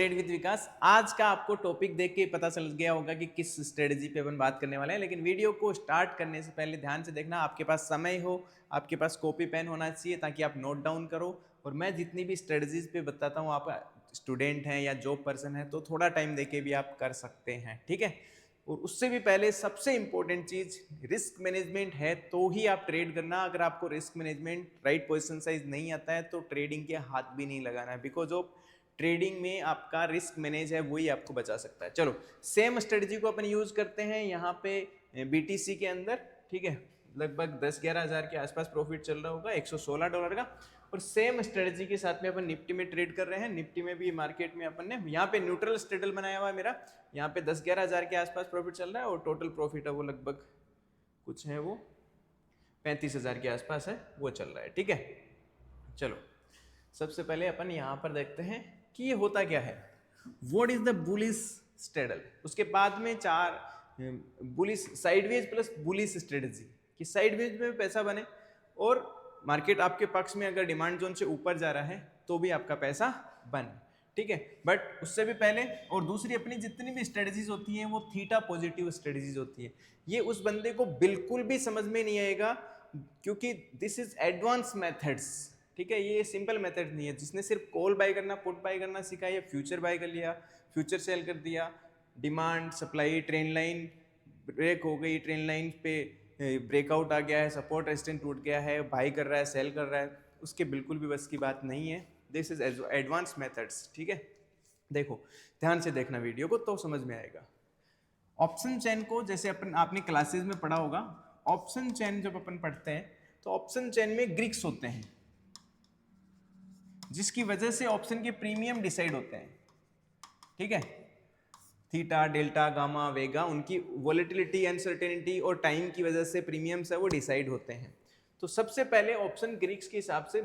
Trade with विकास। आज का आपको टॉपिक देख के पता चल गया होगा कि किस स्ट्रेटजी पे अपन बात करने वाले हैं, लेकिन वीडियो को स्टार्ट करने से पहले ध्यान से देखना, आपके पास समय हो, आपके पास कॉपी पेन होना चाहिए ताकि आप नोट डाउन करो। और मैं जितनी भी स्ट्रेटजीज पे बताता हूँ, आप स्टूडेंट हैं या जॉब पर्सन है तो थोड़ा टाइम देके भी आप कर सकते हैं, ठीक है। और उससे भी पहले सबसे इंपॉर्टेंट चीज रिस्क मैनेजमेंट है, तो ही आप ट्रेड करना। अगर आपको risk management right position size नहीं आता है तो ट्रेडिंग के हाथ भी नहीं लगाना है, बिकॉज ऑफ ट्रेडिंग में आपका रिस्क मैनेज है, वही आपको बचा सकता है। चलो सेम स्ट्रेटजी को अपन यूज करते हैं यहाँ पे बीटीसी के अंदर, ठीक है। लगभग 10-11 हज़ार के आसपास प्रॉफिट चल रहा होगा, $116 का। और सेम स्ट्रेटजी के साथ में अपन निफ्टी में ट्रेड कर रहे हैं। निफ्टी में भी मार्केट में अपन ने यहाँ पे न्यूट्रल स्ट्रेडल बनाया हुआ है मेरा, यहाँ पे 10-11 हज़ार के आसपास प्रॉफिट चल रहा है और टोटल प्रॉफिट है वो लगभग कुछ है वो 35 हज़ार के आसपास है, वो चल रहा है, ठीक है। चलो सबसे पहले अपन यहाँ पर देखते हैं कि ये होता क्या है, what is the bullish straddle. उसके बाद में चार bullish sideways plus bullish strategy कि साइडवेज में पैसा बने और मार्केट आपके पक्ष में अगर डिमांड जोन से ऊपर जा रहा है तो भी आपका पैसा बने, ठीक है। बट उससे भी पहले और दूसरी अपनी जितनी भी स्ट्रेटजीज होती हैं वो थीटा पॉजिटिव स्ट्रेटजीज होती है। ये उस बंदे को बिल्कुल भी समझ में नहीं आएगा क्योंकि दिस इज एडवांस मेथड्स, ठीक है। ये सिंपल मेथड नहीं है। जिसने सिर्फ कॉल बाय करना, पुट बाय करना सीखा है, फ्यूचर बाय कर लिया, फ्यूचर सेल कर दिया, demand supply trend line break हो गई, ट्रेंड लाइन पे ब्रेकआउट आ गया है, सपोर्ट रेजिस्टेंस टूट गया है, बाई कर रहा है, सेल कर रहा है, उसके बिल्कुल भी बस की बात नहीं है। दिस इज एडवांस मेथड्स, ठीक है। देखो ध्यान से देखना वीडियो को तो समझ में आएगा। ऑप्शन चेन को जैसे आपने क्लासेस में पढ़ा होगा, ऑप्शन चेन जब अपन पढ़ते हैं तो ऑप्शन चेन में ग्रीक्स होते हैं जिसकी वजह से ऑप्शन के प्रीमियम डिसाइड होते हैं, ठीक है। थीटा, डेल्टा, गामा, वेगा, उनकी वोलेटिलिटी, अनसर्टेनिटी और टाइम की वजह से प्रीमियम्स है वो डिसाइड होते हैं। तो सबसे पहले ऑप्शन ग्रीक्स के हिसाब से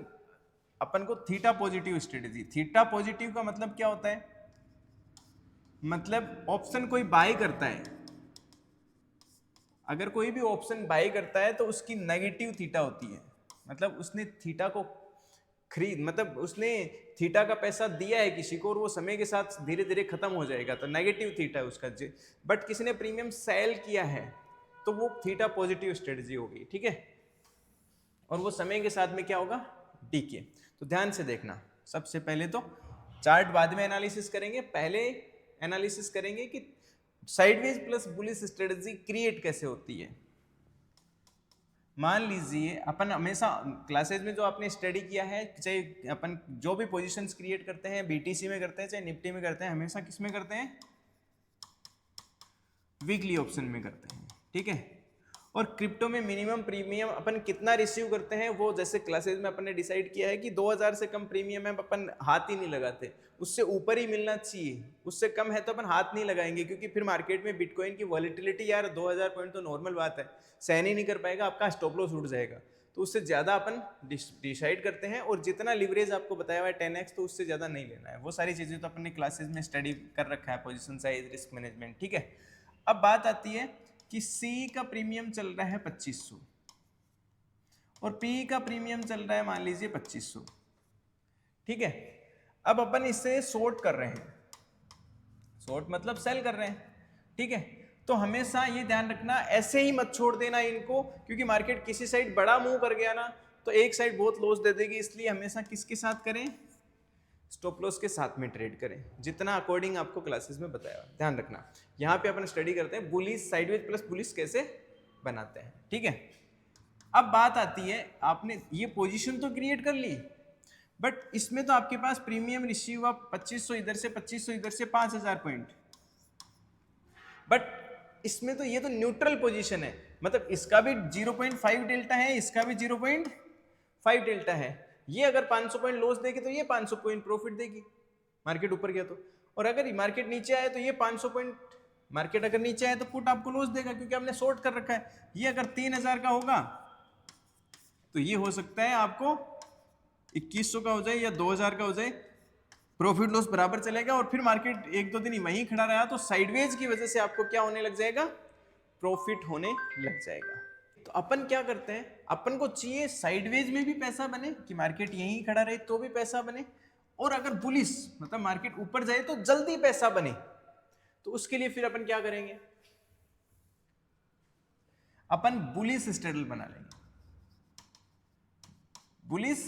अपन को theta positive strategy. Theta positive का मतलब क्या होता है, मतलब ऑप्शन कोई बाय करता है, अगर कोई भी ऑप्शन बाय करता है तो उसकी नेगेटिव थीटा होती है, मतलब उसने थीटा को खरीद, मतलब उसने थीटा का पैसा दिया है किसी को और वो समय के साथ धीरे धीरे खत्म हो जाएगा, तो नेगेटिव थीटा है उसका। बट किसी ने प्रीमियम सेल किया है तो वो थीटा पॉजिटिव स्ट्रेटजी होगी, ठीक है। और वो समय के साथ में क्या होगा, डीके। तो ध्यान से देखना, सबसे पहले तो चार्ट बाद में एनालिसिस करेंगे, पहले एनालिसिस करेंगे कि sideways plus bullish strategy create कैसे होती है। मान लीजिए अपन हमेशा क्लासेज में जो आपने स्टडी किया है, चाहे अपन जो भी पोजीशंस क्रिएट करते हैं बीटीसी में करते हैं चाहे निफ्टी में करते हैं, हमेशा किस में करते हैं, वीकली ऑप्शन में करते हैं, ठीक है। और क्रिप्टो में मिनिमम प्रीमियम अपन कितना रिसीव करते हैं वो जैसे क्लासेज में अपन ने डिसाइड किया है कि 2000 से कम प्रीमियम है अपन हाथ ही नहीं लगाते, उससे ऊपर ही मिलना चाहिए, उससे कम है तो अपन हाथ नहीं लगाएंगे क्योंकि फिर मार्केट में बिटकॉइन की वॉलेटिलिटी यार 2000 पॉइंट तो नॉर्मल बात है, सहन ही नहीं कर पाएगा, आपका स्टॉप लॉस उठ जाएगा। तो उससे ज़्यादा अपन डिसाइड करते हैं और जितना लिवरेज आपको बताया हुआ है 10x तो उससे ज़्यादा नहीं लेना है। वो सारी चीज़ें तो अपन ने क्लासेज में स्टडी कर रखा है, पोजिशन साइज, रिस्क मैनेजमेंट, ठीक है। अब बात आती है कि सी का प्रीमियम चल रहा है 2500 और पी का प्रीमियम चल रहा है मान लीजिए 2500, ठीक है। अब अपन इसे शॉर्ट कर रहे हैं, शॉर्ट मतलब सेल कर रहे हैं, ठीक है। तो हमेशा ये ध्यान रखना, ऐसे ही मत छोड़ देना इनको, क्योंकि मार्केट किसी साइड बड़ा मूव कर गया ना तो एक साइड बहुत लॉस दे देगी, इसलिए हमेशा किसके साथ करें, स्टॉप लॉस के साथ में ट्रेड करें, जितना अकॉर्डिंग आपको क्लासेस में बताया। ध्यान रखना, यहाँ पे अपन स्टडी करते हैं बुलिश साइडवेज प्लस बुलिश कैसे बनाते हैं, ठीक है। अब बात आती है, आपने ये पोजीशन तो क्रिएट कर ली, बट इसमें तो आपके पास प्रीमियम रिसीव हुआ 2500 इधर से, 2500 इधर से, 5000 पॉइंट। बट इसमें तो ये तो न्यूट्रल पोजीशन है, मतलब इसका भी 0.5 डेल्टा है, इसका भी 0.5 डेल्टा है। ये अगर 500 पॉइंट लॉस देगी तो ये 500 पॉइंट प्रॉफिट देगी, मार्केट ऊपर गया तो। और अगर मार्केट नीचे आए तो ये 500 पॉइंट, मार्केट अगर नीचे आए तो पुट आपको लॉस देगा क्योंकि आपने शॉर्ट कर रखा है। ये अगर 3000 का होगा तो ये हो सकता है आपको 2100 का हो जाए या 2000 का हो जाए, प्रॉफिट लॉस बराबर चलेगा। और फिर मार्केट एक दो दिन वहीं खड़ा रहा तो साइडवेज की वजह से आपको क्या होने लग जाएगा, प्रॉफिट होने लग जाएगा। तो अपन क्या करते हैं, अपन को चाहिए साइडवेज में भी पैसा बने कि मार्केट यहीं खड़ा रहे तो भी पैसा बने, और अगर बुलिश मतलब मार्केट ऊपर जाए तो जल्दी पैसा बने, तो उसके लिए फिर अपन क्या करेंगे, अपन बुलिश स्ट्रेडल बना लेंगे। बुलिश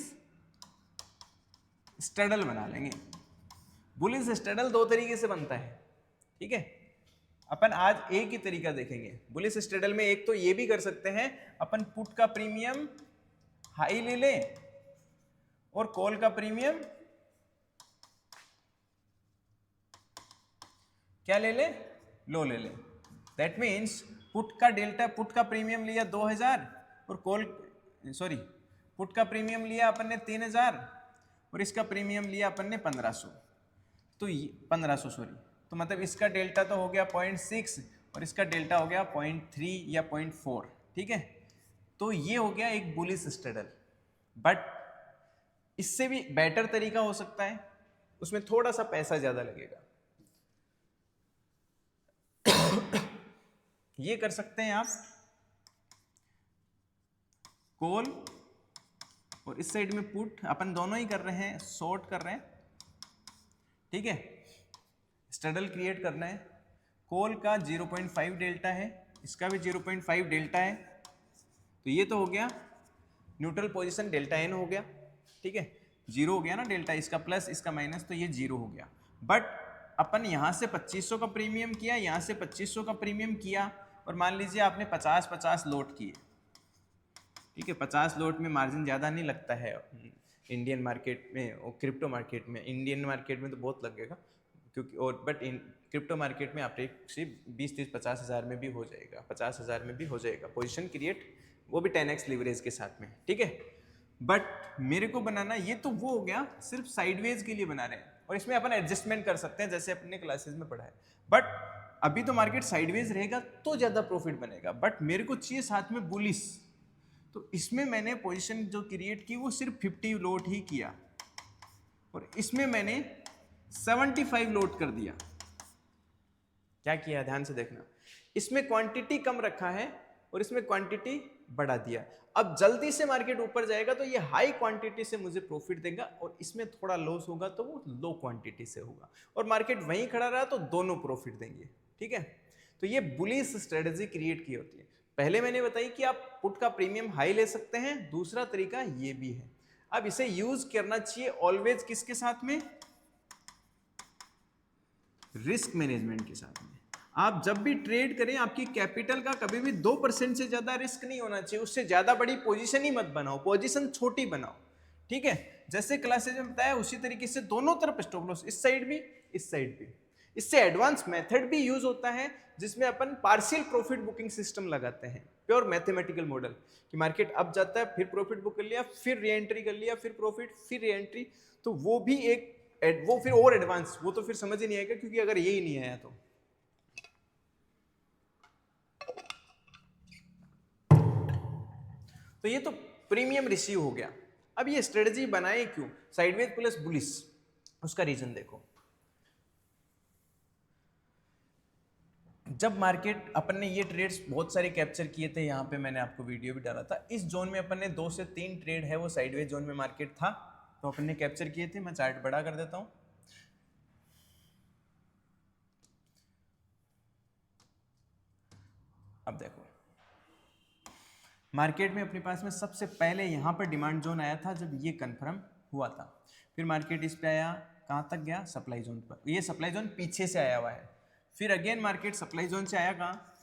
स्ट्रेडल बना लेंगे। बुलिश स्ट्रेडल दो तरीके से बनता है, ठीक है। अपन आज एक ही तरीका देखेंगे बुलिश स्ट्रेडल में। एक तो ये भी कर सकते हैं अपन पुट का प्रीमियम हाई ले लें और कॉल का प्रीमियम क्या ले ले, लो ले ले। दैट मीन्स पुट का डेल्टा, पुट का प्रीमियम लिया 2000 और कॉल सॉरी पुट का प्रीमियम लिया अपन ने 3000 और इसका प्रीमियम लिया अपन ने 1500, तो 1500 सॉरी, तो मतलब इसका डेल्टा तो हो गया 0.6 और इसका डेल्टा हो गया 0.3 या 0.4, ठीक है। तो ये हो गया एक बुलिश स्ट्रेडल। बट इससे भी बेटर तरीका हो सकता है, उसमें थोड़ा सा पैसा ज्यादा लगेगा। ये कर सकते हैं आप कॉल और इस साइड में पुट, अपन दोनों ही कर रहे हैं, शॉर्ट कर रहे हैं, ठीक है। स्ट्रेडल क्रिएट करना है, कॉल का 0.5 डेल्टा है, इसका भी 0.5 डेल्टा है, तो ये तो हो गया न्यूट्रल पोजीशन, डेल्टा एन हो गया, ठीक है। जीरो हो गया ना डेल्टा, इसका प्लस इसका माइनस, तो ये जीरो हो गया। बट अपन यहाँ से 2500 का प्रीमियम किया, यहाँ से 2500 का प्रीमियम किया, और मान लीजिए आपने 50-50 लोट किए, ठीक है। 50 लोट में मार्जिन ज़्यादा नहीं लगता है इंडियन मार्केट में और क्रिप्टो मार्केट में। इंडियन मार्केट में तो बहुत लगेगा क्योंकि, और बट इन क्रिप्टो मार्केट में आपके सिर्फ 20-30-50 हज़ार में भी हो जाएगा, 50 हज़ार में भी हो जाएगा पोजीशन क्रिएट, वो भी 10x लीवरेज के साथ में, ठीक है। बट मेरे को बनाना, ये तो वो हो गया सिर्फ साइडवेज के लिए बना रहे हैं, और इसमें अपन एडजस्टमेंट कर सकते हैं जैसे अपने क्लासेस में पढ़ा है। बट अभी तो मार्केट साइडवेज रहेगा तो ज़्यादा प्रॉफिट बनेगा, बट मेरे को चाहिए साथ में बुलिश, तो इसमें मैंने पोजीशन जो क्रिएट की वो सिर्फ 50 लोट ही किया, और इसमें मैंने 75 लोट कर दिया। क्या किया ध्यान से देखना, इसमें क्वांटिटी कम रखा है और इसमें क्वांटिटी बढ़ा दिया। अब जल्दी से मार्केट ऊपर जाएगा तो ये हाई क्वांटिटी से मुझे प्रॉफिट देगा, और इसमें थोड़ा लॉस होगा तो वो लो क्वांटिटी से होगा, और मार्केट वहीं खड़ा रहा तो दोनों प्रॉफिट देंगे, ठीक है। तो ये बुलिश स्ट्रेटजी क्रिएट की होती है। पहले मैंने बताई कि आप पुट का प्रीमियम हाई ले सकते हैं, दूसरा तरीका ये भी है। अब इसे यूज करना चाहिए ऑलवेज किसके साथ में, रिस्क मैनेजमेंट के साथ में। आप जब भी ट्रेड करें आपकी कैपिटल का कभी भी 2% से ज्यादा रिस्क नहीं होना चाहिए, उससे ज्यादा बड़ी पोजीशन ही मत बनाओ, पोजीशन छोटी बनाओ, ठीक है। जैसे क्लासेज में बताया उसी तरीके से दोनों तरफ स्टॉप लॉस, इस साइड भी इस साइड भी। इससे एडवांस मेथड भी यूज होता है जिसमें अपन पार्शियल प्रॉफिट बुकिंग सिस्टम लगाते हैं, प्योर मैथमेटिकल मॉडल, कि मार्केट अप जाता है फिर प्रॉफिट बुक कर लिया, फिर री एंट्री कर लिया, फिर प्रॉफिट, फिर री एंट्री। तो वो भी एक वो फिर और एडवांस, वो तो फिर समझ ही नहीं आएगा क्योंकि अगर यही नहीं आया तो ये तो प्रीमियम रिसीव हो गया। अब ये स्ट्रेटजी बनाए क्यों, साइडवेज प्लस बुलिश, उसका रीजन देखो। जब मार्केट अपन ने ये ट्रेड्स बहुत सारे कैप्चर किए थे, यहाँ पे मैंने आपको वीडियो भी डाला था, इस जोन में अपन ने 2 से 3 ट्रेड है वो साइडवेज जोन में मार्केट था, तो अपन ने कैप्चर किए थे। मैं चार्ट बड़ा कर देता हूं। अब देखो मार्केट में अपने पास में सबसे पहले यहाँ पर डिमांड जोन आया था जब ये कंफर्म हुआ था, फिर मार्केट इस पे आया, कहाँ तक गया, सप्लाई जोन पर। ये सप्लाई जोन पीछे से आया हुआ है, फिर अगेन मार्केट सप्लाई जोन से आया कहाँ,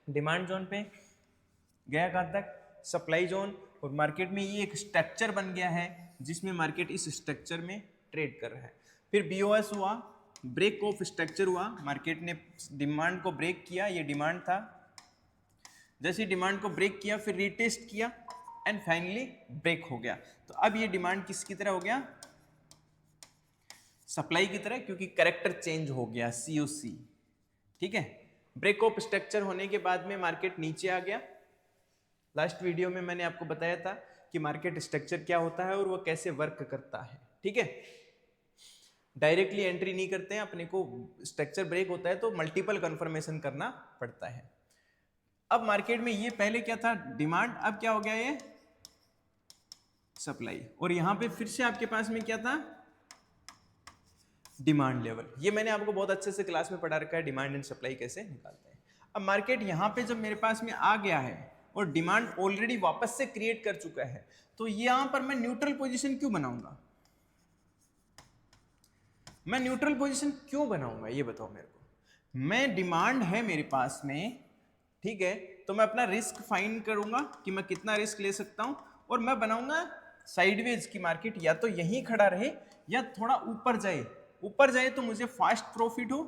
डिमांड जोन पे गया, कहाँ तक, सप्लाई जोन। और मार्केट में ये एक स्ट्रक्चर बन गया है जिसमें मार्केट इस स्ट्रक्चर में ट्रेड कर रहा है। फिर बीओएस हुआ, ब्रेक ऑफ स्ट्रक्चर हुआ, मार्केट ने डिमांड को ब्रेक किया, ये डिमांड था, जैसे डिमांड को ब्रेक किया फिर रीटेस्ट किया एंड फाइनली ब्रेक हो गया। तो अब ये डिमांड किसकी तरह हो गया, सप्लाई की तरह, क्योंकि कैरेक्टर चेंज हो गया, COC, ठीक है। ब्रेक ऑफ स्ट्रक्चर होने के बाद में मार्केट नीचे आ गया। लास्ट वीडियो में मैंने आपको बताया था कि मार्केट स्ट्रक्चर क्या होता है और वो कैसे वर्क करता है, ठीक है। डायरेक्टली एंट्री नहीं करते हैं, अपने को स्ट्रक्चर ब्रेक होता है तो मल्टीपल कंफर्मेशन करना पड़ता है। अब मार्केट में ये पहले क्या था, डिमांड, अब क्या हो गया, ये सप्लाई, और यहाँ पे फिर से आपके पास में क्या था, डिमांड लेवल। ये मैंने आपको बहुत अच्छे से क्लास में पढ़ा रखा है, डिमांड एंड सप्लाई कैसे निकालते हैं। अब मार्केट यहाँ पे जब मेरे पास में आ गया है और डिमांड ऑलरेडी वापस से क्रिएट कर चुका है, तो यहाँ पर मैं न्यूट्रल पोजीशन क्यों बनाऊंगा, मैं न्यूट्रल पोजीशन क्यों बनाऊंगा ये बताओ मेरे को। मैं डिमांड है मेरे पास में, ठीक है, तो मैं अपना रिस्क फाइंड करूंगा कि मैं कितना रिस्क ले सकता हूं, और मैं बनाऊंगा साइडवेज की मार्केट या तो यहीं खड़ा रहे या थोड़ा ऊपर जाए। ऊपर जाए तो मुझे फास्ट प्रॉफिट हो,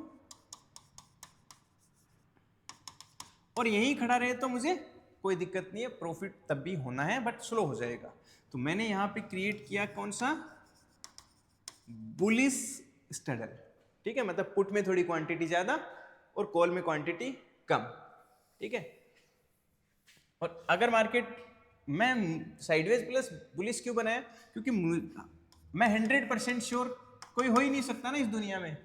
और यहीं खड़ा रहे तो मुझे कोई दिक्कत नहीं है, प्रॉफिट तब भी होना है बट स्लो हो जाएगा। तो मैंने यहां पे क्रिएट किया कौन सा, बुलिश स्ट्रैडल, ठीक है, मतलब पुट में थोड़ी क्वांटिटी ज्यादा और कॉल में क्वांटिटी कम, ठीक है। और अगर मार्केट, मैं साइडवेज प्लस बुलिश क्यों बनाया, क्योंकि मैं 100% श्योर कोई हो ही नहीं सकता ना इस दुनिया में,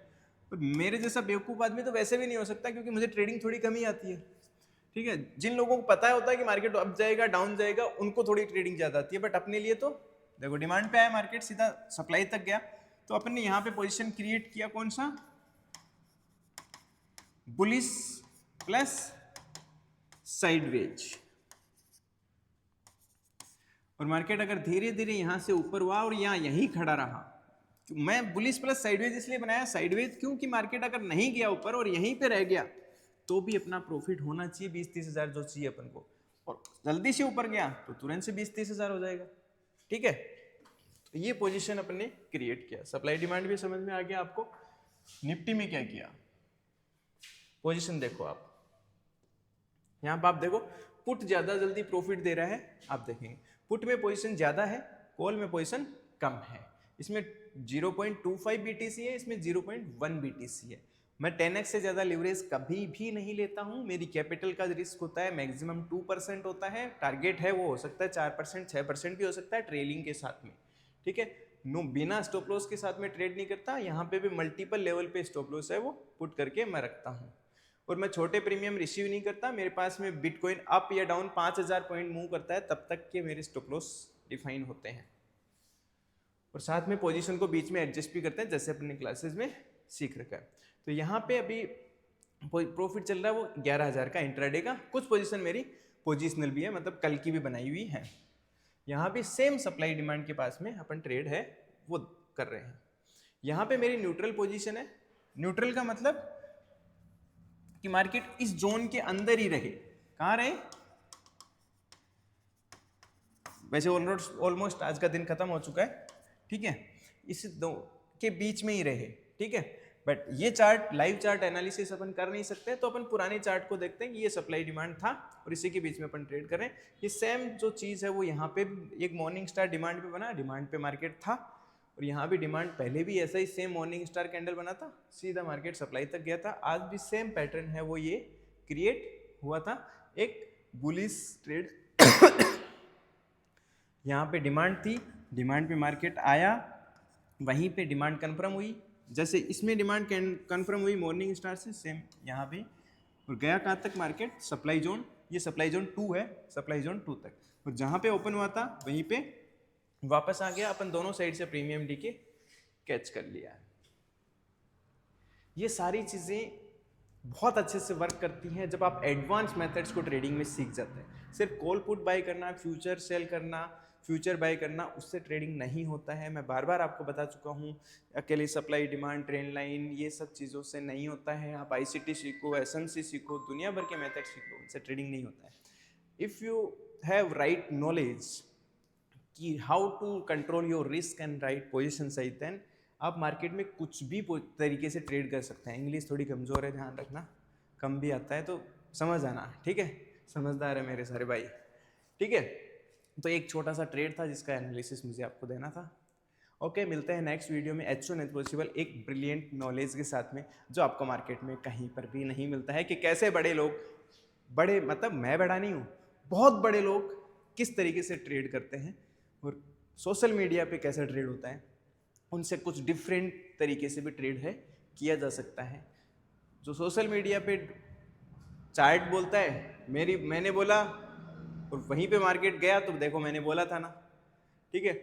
और मेरे जैसा बेवकूफ आदमी तो वैसे भी नहीं हो सकता, क्योंकि मुझे ट्रेडिंग थोड़ी कम ही आती है, ठीक है। जिन लोगों को पता होता है कि मार्केट अप जाएगा डाउन जाएगा, उनको थोड़ी ट्रेडिंग ज्यादा आती है, बट अपने लिए तो देखो डिमांड पे आया मार्केट, सीधा सप्लाई तक गया, तो अपन ने यहां पे पोजीशन क्रिएट किया कौन सा, बुलिश प्लस साइडवेज। और मार्केट अगर धीरे धीरे यहां से ऊपर हुआ और यहीं खड़ा रहा, मैं बुलिश प्लस साइडवेज इसलिए बनाया, साइडवेज क्योंकि मार्केट अगर नहीं गया ऊपर और यहीं पे रह गया तो भी अपना प्रॉफिट होना चाहिए 20-30 हज़ार जो चाहिए अपन को, और जल्दी से ऊपर गया तो तुरंत से 20-30 हज़ार हो जाएगा, ठीक है। तो ये पोजीशन अपन ने क्रिएट किया, सप्लाई डिमांड भी समझ में आ गया आपको। निफ्टी में क्या किया, पोजीशन देखो आप, यहाँ पर आप देखो पुट ज्यादा जल्दी प्रॉफिट दे रहा है, आप देखेंगे पुट में पोजीशन ज्यादा है, कॉल में पोजीशन कम है। इसमें 0.25 BTC है, इसमें 0.1 BTC है। मैं 10x से ज्यादा लिवरेज कभी भी नहीं लेता हूं, मेरी कैपिटल का रिस्क होता है मैक्सिमम 2% होता है, टारगेट है वो हो सकता है 4%, 6% भी हो सकता है ट्रेलिंग के साथ में, ठीक है। नो, बिना स्टॉप लॉस के साथ में ट्रेड नहीं करता, यहाँ पे भी मल्टीपल लेवल पे स्टॉप लॉस है वो पुट करके मैं रखता हूँ, और मैं छोटे प्रीमियम रिसीव नहीं करता। मेरे पास में बिटकॉइन अप या डाउन 5000 पॉइंट मूव करता है तब तक के मेरे स्टॉप लॉस डिफाइन होते हैं, और साथ में पोजीशन को बीच में एडजस्ट भी करते हैं जैसे अपने क्लासेस में सीख रखा है। तो यहाँ पे अभी प्रॉफिट चल रहा है वो 11000 का इंट्राडे का, कुछ पोजीशन मेरी पोजिशनल भी है, मतलब कल की भी बनाई हुई है। यहाँ पे सेम सप्लाई डिमांड के पास में अपन ट्रेड है वो कर रहे हैं। यहाँ पे मेरी न्यूट्रल पोजीशन है, न्यूट्रल का मतलब कि मार्केट इस जोन के अंदर ही रहे, कहाँ रहे, वैसे ऑलमोस्ट आज का दिन खत्म हो चुका है, ठीक है, इस दो के बीच में ही रहे, ठीक है। बट ये चार्ट लाइव चार्ट एनालिसिस अपन कर नहीं सकते, तो अपन पुराने चार्ट को देखते हैं कि ये सप्लाई डिमांड था और इसी के बीच में अपन ट्रेड कर रहे हैं। ये सेम जो चीज़ है वो यहाँ पे एक मॉर्निंग स्टार डिमांड पे बना, डिमांड पे मार्केट था, और यहाँ भी डिमांड पहले भी ऐसा ही सेम मॉर्निंग स्टार कैंडल बना था, सीधा मार्केट सप्लाई तक गया था। आज भी सेम पैटर्न है वो ये क्रिएट हुआ था, एक बुलिश ट्रेड यहाँ पे डिमांड थी, डिमांड पे मार्केट आया, वहीं पे डिमांड कंफर्म हुई, जैसे इसमें डिमांड कंफर्म हुई मॉर्निंग स्टार से, सेम यहाँ भी, और गया कहाँ तक मार्केट, सप्लाई जोन, ये सप्लाई जोन 2 है, सप्लाई जोन 2 तक, और जहाँ पे ओपन हुआ था वहीं पे वापस आ गया, अपन दोनों साइड से प्रीमियम डी के कैच कर लिया। ये सारी चीज़ें बहुत अच्छे से वर्क करती हैं जब आप एडवांस मेथड्स को ट्रेडिंग में सीख जाते हैं। सिर्फ कॉल पुट बाय करना, फ्यूचर सेल करना, फ्यूचर बाय करना, उससे ट्रेडिंग नहीं होता है। मैं बार बार आपको बता चुका हूँ, अकेले सप्लाई डिमांड ट्रेंड लाइन ये सब चीज़ों से नहीं होता है। आप ICT सीखो, SMC सीखो, दुनिया भर के मेथड सीखो, उनसे ट्रेडिंग नहीं होता है। If you have right knowledge कि how to control your risk and right position सही, देन आप मार्केट में कुछ भी तरीके से ट्रेड कर सकते हैं। इंग्लिश थोड़ी कमज़ोर है, ध्यान रखना, कम भी आता है तो समझ आना, ठीक है, समझदार है मेरे सारे भाई, ठीक है। तो एक छोटा सा ट्रेड था जिसका एनालिसिस मुझे आपको देना था। ओके, मिलते हैं नेक्स्ट वीडियो में एच नॉट पॉसिबल एक ब्रिलियंट नॉलेज के साथ में, जो आपको मार्केट में कहीं पर भी नहीं मिलता है, कि कैसे बड़े लोग, बड़े मतलब मैं बड़ा नहीं हूँ, बहुत बड़े लोग किस तरीके से ट्रेड करते हैं और सोशल मीडिया पे कैसे ट्रेड होता है, उनसे कुछ डिफरेंट तरीके से भी ट्रेड है किया जा सकता है। जो सोशल मीडिया पे चार्ट बोलता है, मैंने बोला और वहीं पे मार्केट गया, तो देखो मैंने बोला था ना, ठीक है,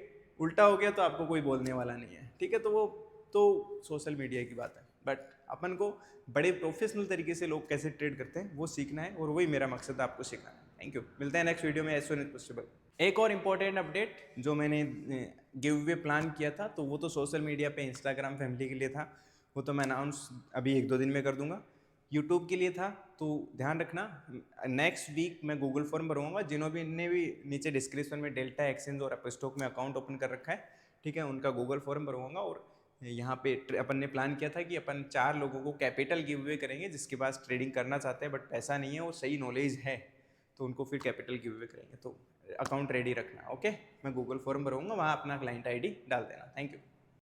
उल्टा हो गया तो आपको कोई बोलने वाला नहीं है, ठीक है। तो वो तो सोशल मीडिया की बात है, बट अपन को बड़े प्रोफेशनल तरीके से लोग कैसे ट्रेड करते हैं वो सीखना है, और वही मेरा मकसद है आपको सिखाना है। थैंक यू, मिलते हैं नेक्स्ट वीडियो में एज सून एज पॉसिबल। एक और इम्पॉर्टेंट अपडेट, जो मैंने गिव अवे प्लान किया था तो वो तो सोशल मीडिया पे इंस्टाग्राम फैमिली के लिए था, वो तो मैं अनाउंस अभी 1-2 दिन में कर दूंगा। यूट्यूब के लिए था, तो ध्यान रखना नेक्स्ट वीक मैं गूगल फॉर्म भरवाऊंगा। जिन्होंने भी नीचे डिस्क्रिप्शन में डेल्टा एक्सचेंज और अपस्टॉक में अकाउंट ओपन कर रखा है, ठीक है, उनका गूगल फॉर्म भरवाऊंगा। और यहाँ पे अपन ने प्लान किया था कि अपन 4 लोगों को कैपिटल गिव अवे करेंगे, जिसके पास ट्रेडिंग करना चाहते हैं बट पैसा नहीं है और सही नॉलेज है, तो उनको फिर कैपिटल गिव अवे करेंगे। तो अकाउंट रेडी रखना, ओके। मैं गूगल फॉर्म भरवाऊंगा, वहाँ अपना क्लाइंट आईडी डाल देना। Thank you.